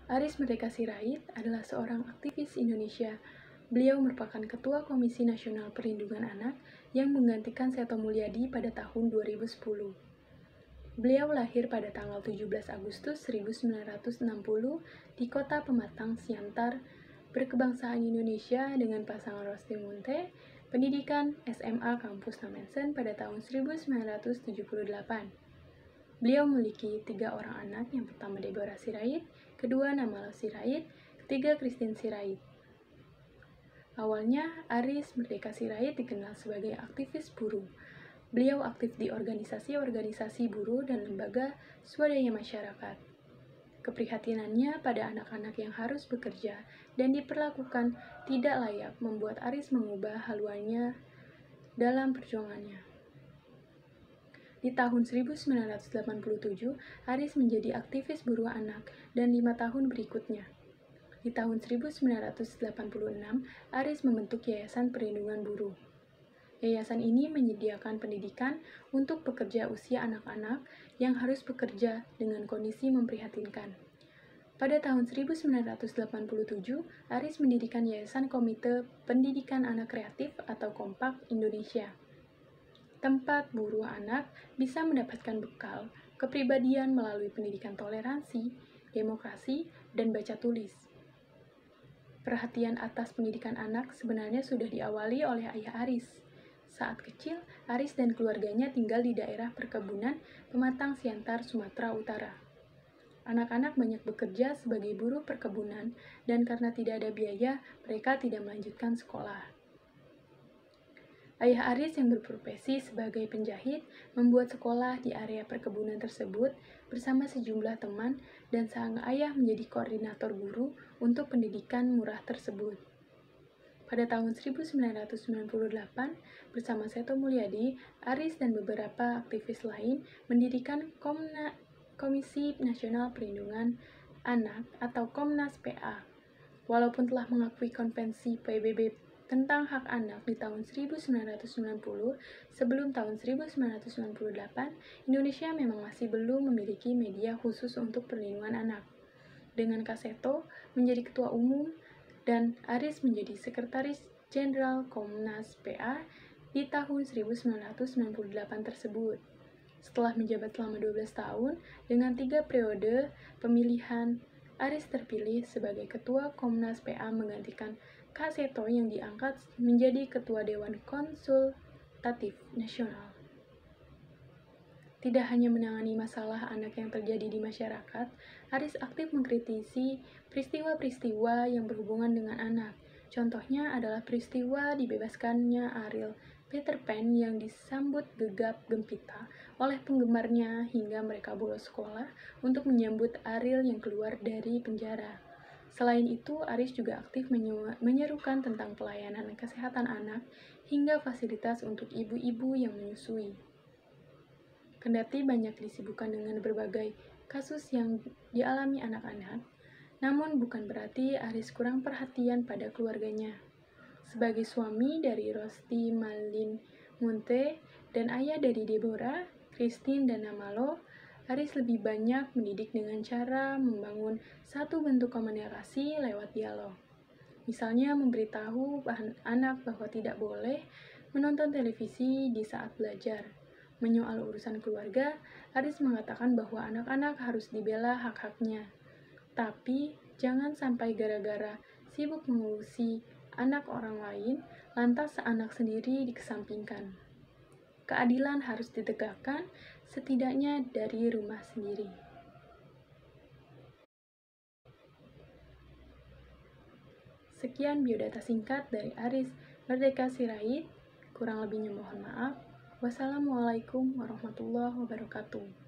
Aris Merdeka Sirait adalah seorang aktivis Indonesia. Beliau merupakan Ketua Komisi Nasional Perlindungan Anak yang menggantikan Seto Mulyadi pada tahun 2010. Beliau lahir pada tanggal 17 Agustus 1960 di kota Pematang, Siantar, berkebangsaan Indonesia dengan pasangan Rosti Munte, pendidikan SMA Kampus Namensen pada tahun 1978. Beliau memiliki 3 orang anak, yang pertama Deborah Sirait, kedua Namalo Sirait, ketiga Christine Sirait. Awalnya, Aris Merdeka Sirait dikenal sebagai aktivis buruh. Beliau aktif di organisasi-organisasi buruh dan lembaga swadaya masyarakat. Keprihatinannya pada anak-anak yang harus bekerja dan diperlakukan tidak layak membuat Aris mengubah haluannya dalam perjuangannya. Di tahun 1987, Aris menjadi aktivis buruh anak dan 5 tahun berikutnya. Di tahun 1986, Aris membentuk Yayasan Perlindungan Buruh. Yayasan ini menyediakan pendidikan untuk pekerja usia anak-anak yang harus bekerja dengan kondisi memprihatinkan. Pada tahun 1987, Aris mendirikan Yayasan Komite Pendidikan Anak Kreatif atau Kompak Indonesia. Tempat buruh anak bisa mendapatkan bekal kepribadian melalui pendidikan toleransi, demokrasi, dan baca tulis. Perhatian atas pendidikan anak sebenarnya sudah diawali oleh ayah Aris. Saat kecil, Aris dan keluarganya tinggal di daerah perkebunan Pematang, Siantar, Sumatera Utara. Anak-anak banyak bekerja sebagai buruh perkebunan, dan karena tidak ada biaya, mereka tidak melanjutkan sekolah. Ayah Aris yang berprofesi sebagai penjahit membuat sekolah di area perkebunan tersebut bersama sejumlah teman, dan sang ayah menjadi koordinator guru untuk pendidikan murah tersebut. Pada tahun 1998, bersama Seto Mulyadi, Aris dan beberapa aktivis lain mendirikan Komisi Nasional Perlindungan Anak atau Komnas PA. Walaupun telah mengakui Konvensi PBB tentang hak anak di tahun 1990, sebelum tahun 1998, Indonesia memang masih belum memiliki media khusus untuk perlindungan anak. Dengan Kak Seto menjadi ketua umum dan Aris menjadi sekretaris jenderal Komnas PA di tahun 1998 tersebut. Setelah menjabat selama 12 tahun dengan 3 periode pemilihan, Aris terpilih sebagai Ketua Komnas PA menggantikan Kak Seto yang diangkat menjadi Ketua Dewan Konsultatif Nasional. Tidak hanya menangani masalah anak yang terjadi di masyarakat, Aris aktif mengkritisi peristiwa-peristiwa yang berhubungan dengan anak. Contohnya adalah peristiwa dibebaskannya Ariel Peter Pan yang disambut gegap gempita oleh penggemarnya hingga mereka bolos sekolah untuk menyambut Ariel yang keluar dari penjara. Selain itu, Aris juga aktif menyerukan tentang pelayanan kesehatan anak hingga fasilitas untuk ibu-ibu yang menyusui. Kendati banyak disibukkan dengan berbagai kasus yang dialami anak-anak, namun bukan berarti Aris kurang perhatian pada keluarganya. Sebagai suami dari Rosti Malin Munte dan ayah dari Deborah, Christine, dan Namalo, Aris lebih banyak mendidik dengan cara membangun satu bentuk komunikasi lewat dialog. Misalnya memberitahu anak bahwa tidak boleh menonton televisi di saat belajar. Menyoal urusan keluarga, Aris mengatakan bahwa anak-anak harus dibela hak-haknya. Tapi jangan sampai gara-gara sibuk mengurusi anak orang lain, lantas anak sendiri dikesampingkan. Keadilan harus ditegakkan, setidaknya dari rumah sendiri. Sekian biodata singkat dari Aris Merdeka Sirait. Kurang lebihnya mohon maaf. Wassalamualaikum warahmatullahi wabarakatuh.